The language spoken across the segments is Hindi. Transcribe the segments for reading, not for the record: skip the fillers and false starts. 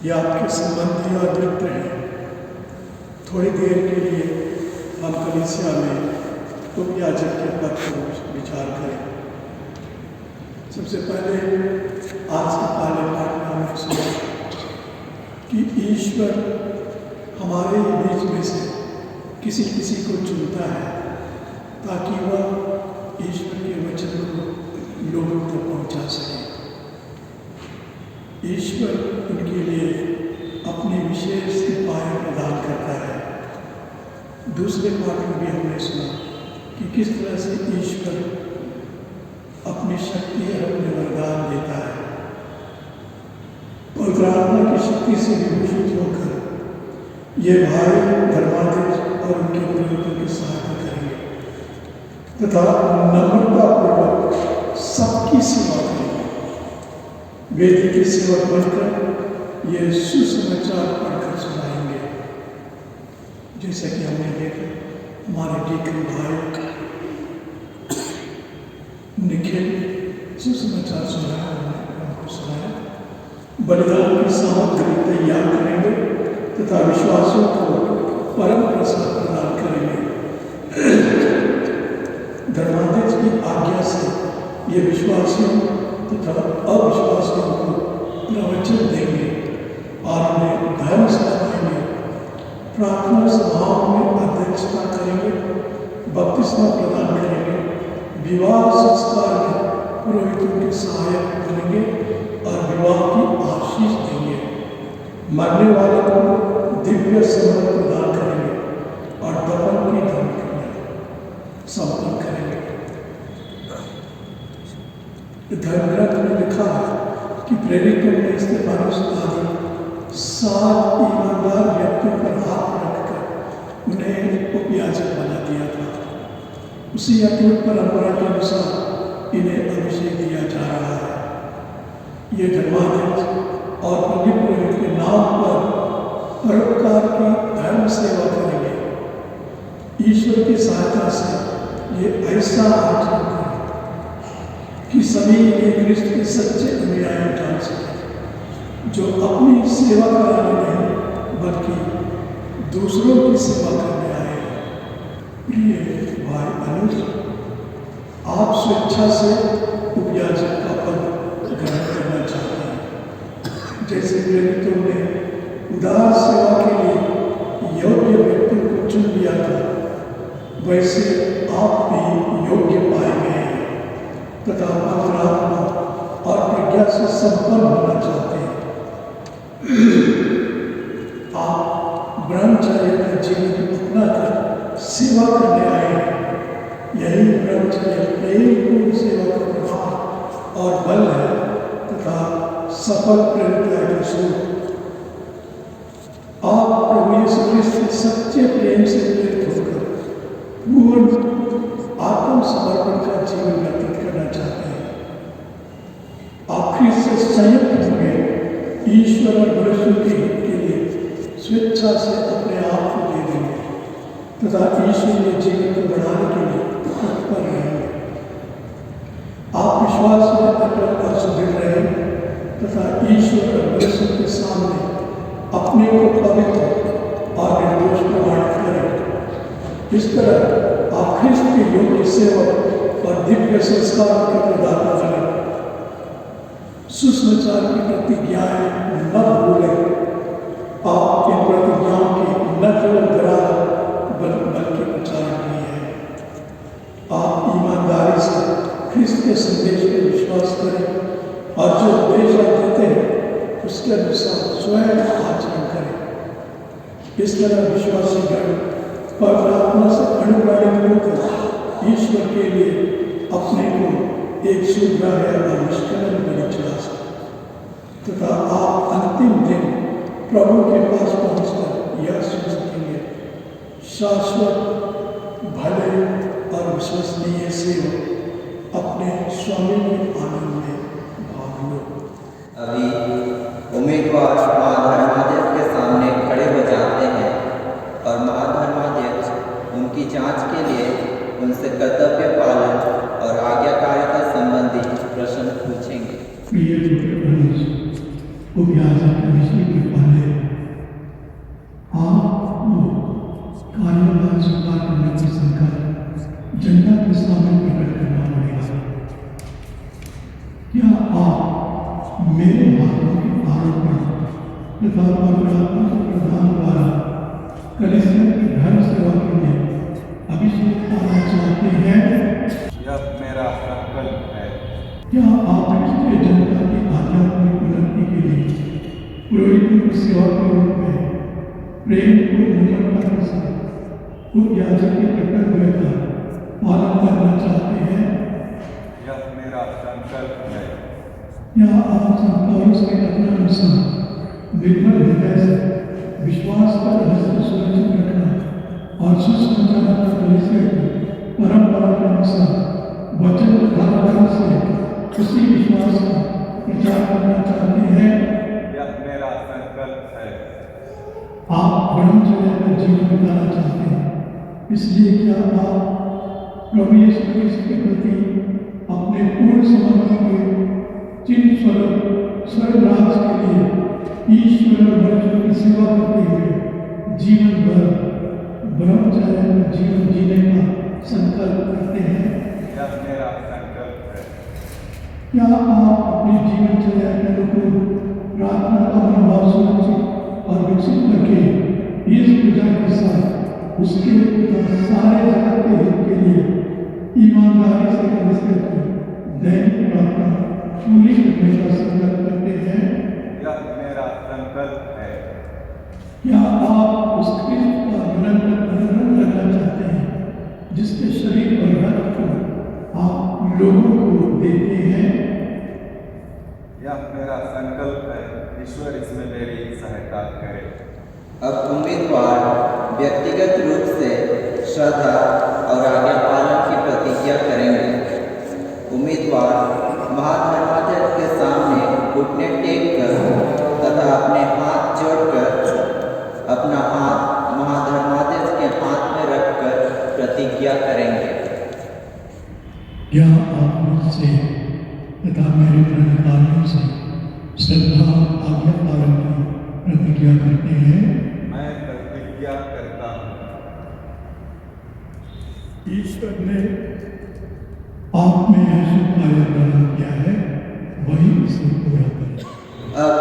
ये आपके संबंधी और मित्र हैं। थोड़ी देर के लिए हम कलीसिया में उपयाजक के पद पर विचार करें। सबसे पहले आज के पहले पाठ में हमने सुना कि ईश्वर हमारे बीच में से किसी किसी को चुनता है ताकि वह ईश्वर के वचन को लोगों तक पहुंचा सके। ईश्वर उनके लिए अपनी विशेष कृपाएं प्रदान करता है। दूसरे पाठ में भी हमने सुना कि किस तरह से ईश्वर अपनी शक्ति और अपने वरदान देता है। पवित्र आत्मा की शक्ति से विभूषित होकर ये भाई धर्माध्यक्ष और उनके पुरोहितों की सहायता करेंगे तथा नम्रतापूर्वक सबकी सेवा करेंगे। वेदी के सेवक बनकर ये सुसमाचार पढ़कर सुनाएंगे। जैसे कि हमने देखा हमारे डीकन भाई निखिल सुसमाचार सुनाया, हमको सुनाया। बलिदान की सामग्री तैयार करेंगे तथा विश्वासियों को परम प्रसाद प्रदान करेंगे। धर्माध्यक्ष की आज्ञा से ये विश्वासियों तथा अविश्वासियों को प्रवचन देंगे और उन्हें धर्म सिखाएंगे। प्रार्थना सभाओं में अध्यक्षता करेंगे, बपतिस्मा प्रदान करेंगे, विवाह संस्कार में पुरोहितों के सहायक बनेंगे और विवाह की आशीष देंगे। मरने वाले को दिव्य सम्मान प्रदान करेंगे और दफन की धर्म संपन्न करेंगे। धर्मग्रंथ में लिखा है कि प्रेरितों ने स्तेफानस आदि 7 ईमानदार व्यक्तियों पर हाथ रखकर उन्हें उपयाजक बना दिया था। उसी अटूट परंपरा के अनुसार इन्हें अभिषेक दिया जा रहा है। ये धर्माध्यक्ष और पंडित पुरोहित के नाम पर परोपकार की धर्म सेवा करेंगे। ईश्वर की सहायता से ये ऐसा आचरण करें कि सभी एक क्रिस्त के सच्चे अनुयायी जान सके, जो अपनी सेवा कराने नहीं बल्कि दूसरों की सेवा करने आए। प्रिय भाई अनुज, आप स्वेच्छा से उपयाजक का पद ग्रहण करना चाहते हैं। जैसे प्रेरितों ने उदार सेवा के लिए योग्य व्यक्ति को चुन लिया था, वैसे आप भी योग्य पाए गए तथा पवित्र आत्मा और आज्ञा से संपन्न होना चाहते हैं। आप ब्रह्मचर्य का जीवन अपनाकर सेवा करने आए हैं। यही ब्रह्मचर्य प्रेमपूर्ण सेवा का प्रभाव और बल है तथा सफल प्रेरिता के स्वरूप। आप प्रभु यीशु क्रिस्त के सच्चे प्रेम से प्रेरित होकर पूर्ण आत्मसमर्पण का जीवन व्यतीत करना चाहते हैं। आप ख्रिस्त से संयुक्त होंगे, ईश्वर और मनुष्य के हित के लिए स्वेच्छा से अपने आप को दे देंगे तथा ईश्वरीय जीवन को बढ़ाने के लिए तत्पर रहेंगे। आप विश्वास में अटल और सुदृढ़ रहें तथा ईश्वर और मनुष्य के सामने अपने को पवित्र और निर्दोष प्रमाणित करें। इस तरह आप ख्रिस्त के योग्य सेवक और दिव्य संस्कार के प्रदाता बने। सुसमाचार की प्रतिज्ञाएं न भूलें। आप इन प्रतिज्ञाओं की न केवल दरार बल्कि प्रचार किए हैं। आप ईमानदारी से ख्रिस्त के संदेश पर विश्वास करें और जो उपदेश आप देते हैं उसके अनुसार स्वयं आचरण करें। इस तरह विश्वासी गण पवित्र आत्मा से अनुप्राणित होकर ईश्वर के लिए अपने को एक सुग्राह्य और निष्कलंक बलि चढ़ा सकते तथा आप अंतिम दिन प्रभु के पास पहुंचकर यह सुन सकेंगे, शाश्वत भले और विश्वसनीय सेवक अपने स्वामी के आनंद में भाग लो। अभी उम्मीदवार महाधर्माध्यक्ष के सामने खड़े हो जाते हैं और महाधर्माध्यक्ष उनकी जांच के लिए उनसे कर्तव्य पालन और आज्ञाकारिता संबंधी प्रश्न पूछेंगे। प्रिय उपयाजक मिश्री के पहले आपको कार्यभार स्वीकार करने की संकल्प जनता के सामने प्रकट करना पड़ेगा। क्या आप मेरे हाथों के आरोपण तथा पवित्र के प्रधान द्वारा कलीसिया की धर्म सेवा के लिए अभिषेक करना चाहते हैं? यह मेरा संकल्प है। क्या आप राष्ट्रीय जनता की आध्यात्मिक उन्नति के लिए पुरोहितों की सेवा के रूप में प्रेम को निम्रता के साथ उपयाजक के कर्तव्य का पालन करना चाहते हैं? यह मेरा संकल्प है। क्या आप संतोष के कथनानुसार निर्मल हृदय से विश्वास पर रहस्य सुरक्षित रखना और सुसमाचार का कलीसिया की परंपरा के अनुसार वचन धारण से उसी विश्वास का प्रचार करना चाहते हैं? यह मेरा संकल्प है। आप ब्रह्मचर्य का जीवन बिताना चाहते हैं, इसलिए क्या आप प्रभु यीशु क्रिस्त के प्रति अपने पूर्ण समर्पण के चिन्ह स्वरूप स्वर्ग राज के लिए ईश्वर और मनुष्य की सेवा करते हुए जीवन भर ब्रह्मचर्य का जीवन जीने का संकल्प करते हैं? यह मेरा संकल्प है। क्या आप अपने जीवनचर्या के अनुकूल प्रार्थना का मनोभाव सुरक्षित और विकसित करके इस पूजा के साथ उसके सारे जगत के हित के लिए ईमानदारी से कलीसिया की दैनिक प्रार्थना पूरी करने का संकल्प करते हैं? यह मेरा संकल्प है। क्या आप उस ख्रिस्त का निरंतर अनुसरण करना चाहते हैं जिसके शरीर और रक्त को आप लोगों को देते हैं? यह मेरा संकल्प है। ईश्वर इसमें मेरी सहायता करे। अब उम्मीदवार व्यक्तिगत रूप से श्रद्धा और आज्ञा पालन की प्रतिज्ञा करेंगे। उम्मीदवार महाधर्माध्यक्ष के सामने घुटने टेक कर तथा अपने हाथ जोड़कर अपना हाथ महाधर्माध्यक्ष के हाथ में रखकर प्रतिज्ञा करेंगे। क्या आप मुझसे तथा मेरे प्रणकारियों से श्रद्धा और आज्ञा पालन की प्रतिज्ञा करते हैं? मैं प्रतिज्ञा करता हूँ। ईश्वर ने आप में यीशु का प्रदान किया है, वही इसे पूरा करें। अब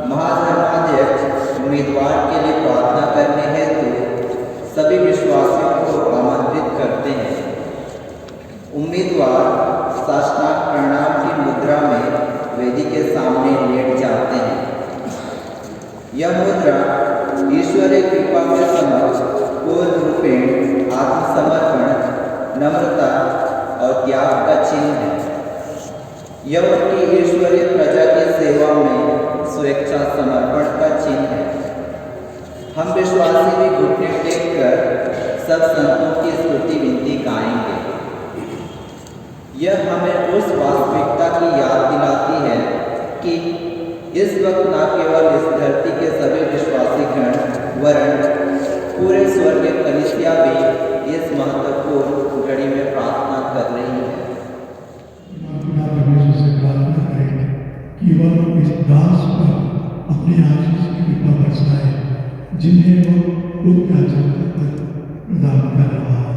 महाधर्माध्यक्ष उम्मीदवार के लिए प्रार्थना करने हेतु सभी विश्वासियों को आमंत्रित करते हैं। उम्मीदवार साष्टांग प्रणाम की मुद्रा में के सामने लेट जाते हैं। यह मुद्रा ईश्वरीय कृपा के समक्ष पूर्ण रूपेण आत्मसमर्पण, नम्रता और त्याग का चिन्ह है। यह उनकी ईश्वरीय प्रजा की सेवा में स्वेच्छा समर्पण का चिन्ह है। हम विश्वासी भी घुटने टेक कर सब संतों की स्तुति विनती गाएंगे। यह हमें उस वास्तविकता की याद दिलाती है कि इस वक्त न केवल इस धरती के सभी विश्वासी गण वरण पूरे स्वर्गीय कलीसिया भी इस महत्वपूर्ण घड़ी में प्रार्थना कर रही है। परमेश्वर से प्रार्थना करें कि वह इस दास पर अपनी आशीष की कृपा बरसाए जिन्हें वो खुद का जगत पर प्रदान कर रहा है।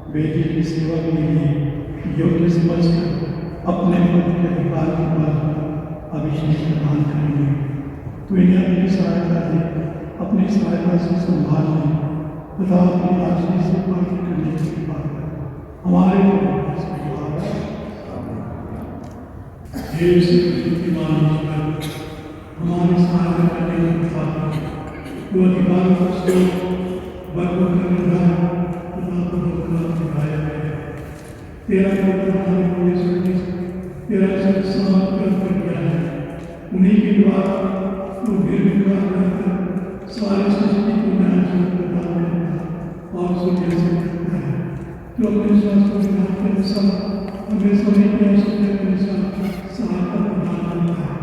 बेटी की सेवा के लिए योग्य समझकर अपने पद के अधिकार के बाद अभिषेक प्रदान करेंगे। तो इन्हें अपनी सहायता दे, अपनी सहायता से संभालने तथा अपनी आशीष से प्राप्त करने की कृपा कर हमारे हमारी सहायता करने की कृपा कर। तो अधिकार से वर्ग करने तेरा उन्हीं के द्वारा तो निर्विकार रहकर सारी सृष्टि को और सुनने से करता है जो अपने शास्त्रों के नाम के अनुसार हमें समय की आवश्यकता के अनुसार सहायता प्रदान करता है।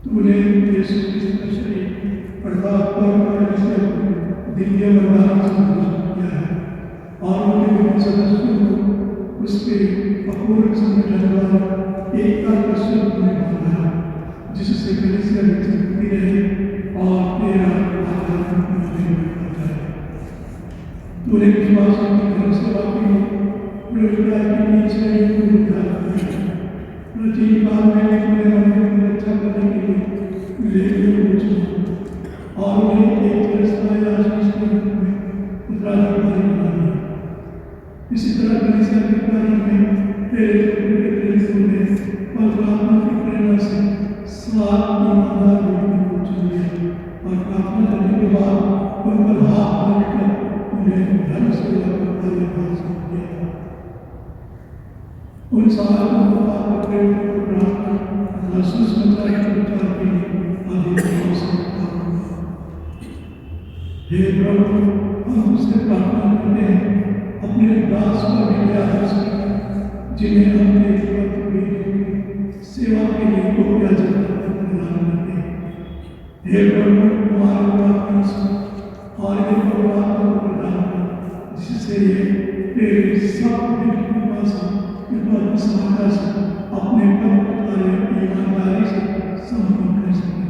तूने यीशु क्रिस्त का शरीर अर्थात दिव्य वरदान से किया है उसके अपूर्ण संगठन द्वारा एकता के स्वरूप में बनाया, जिससे कलीसिया विकसित रहे और तेरा आध्यात्मिक होता है। पूरे विश्वासों की भरोसेवा के लिए प्रयोजन के पीछे प्राचीन काल में पूरे मंदिर की रक्षा करने के लिए लेवियों को चुना और उन्हें एक चिरस्थायी आशीष के रूप में उत्तराधिकारी बना दिया। इसी तरह कलीसिया के प्रारंभ में प्रेरितों ने पवित्र आत्मा की प्रेरणा से 7 ईमानदार व्यक्तियों को चुन लिया और प्रार्थना करने के बाद उन पर हाथ रखकर उन्हें धर्म सेवा का कार्यभार सौंप दिया। उन सारे प्रेरितों को प्रार्थना तथा सुसमाचार के प्रचार के लिए आदि हे प्रभु, हम उससे प्रार्थना करते हैं अपने दास पर भी आदेश करें, जिन्हें हमने सेवा के लिए उपयाजक प्रदान करते हैं। हे प्रभु, हमारे प्रार्थना सुन और इन आत्मा को प्रदान कर, जिससे ये तेरे सब कृपा से अपने पवित्र कार्य ईमानदारी से संपन्न कर सके।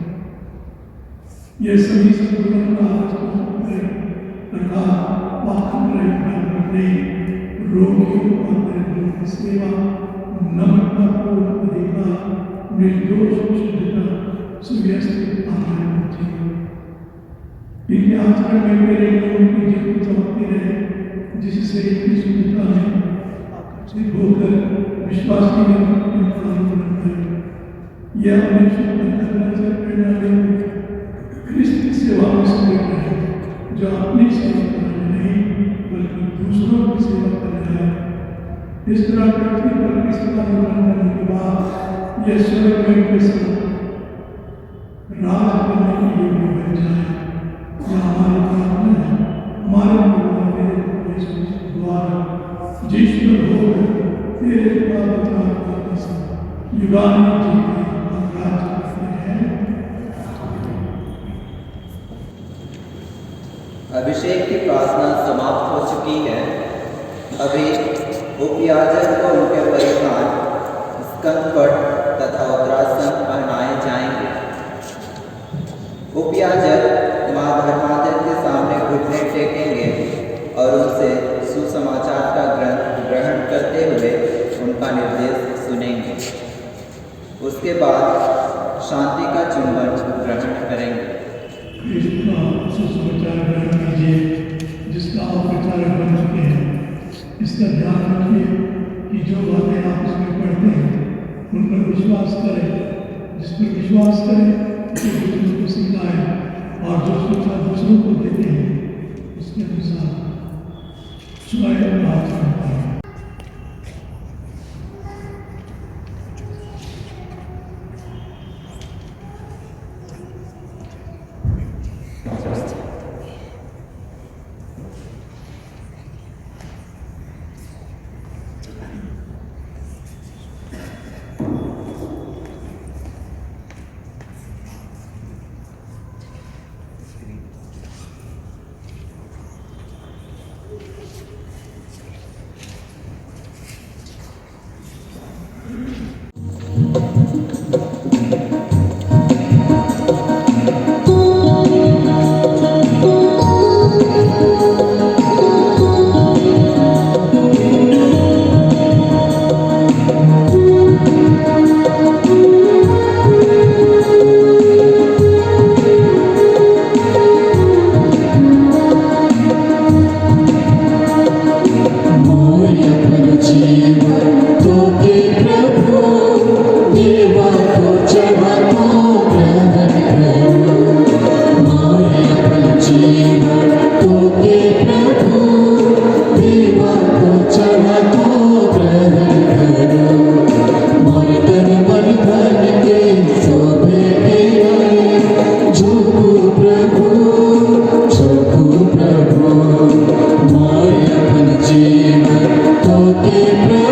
ये सभी सद्गुणों का अर्थात रोगियों और दरिद्रों की सेवा, नम्रतापूर्ण अधिकार, निर्दोष शुद्धता, सुव्यवस्थित आचरण होती है। इनके आचरण में मेरे लोगों की जीवन चमकती रहे, जिससे इनकी शुद्धता में आकर्षित होकर विश्वासी में यह अपने शुद्ध अंतःकरण से प्रेरणा लेकर ख्रिस्त की सेवा में सम्मिलित रहे, जो अपनी सेवा करने नहीं बल्कि दूसरों की सेवा कर रहा है। इस तरह पृथ्वी पर ख्रिस्त का निर्माण करने के बाद यह स्वर्ग में के साथ राज करने के योग्य बन जाए। यह हमारी प्रार्थना है, हमारे द्वारा जिसमें होकर तेरे युगानी अभिषेक की प्रार्थना समाप्त हो चुकी है। अभी उपयाजक को उनके परिधान स्कंदपट तथा उत्तरासन पहनाए जाएंगे। उपयाजक मां धर्माध्यक्ष के सामने घुटने टेकेंगे और उनसे सुसमाचार का ग्रहण करते हुए उनका निर्देश सुनेंगे। उसके बाद शांति का चुंबन ग्रहण करेंगे। सुसमाचार ग्रहण कीजिए, जिसका आप प्रचारक बन चुके हैं। इसका ध्यान रखिए कि जो बातें आप इसमें पढ़ते हैं उन पर विश्वास करें। जिस पर विश्वास करें उसे दूसरों को सिखाएं और जो शिक्षा दूसरों को देते हैं उसके अनुसार स्वयं आचरण करें। प्रभु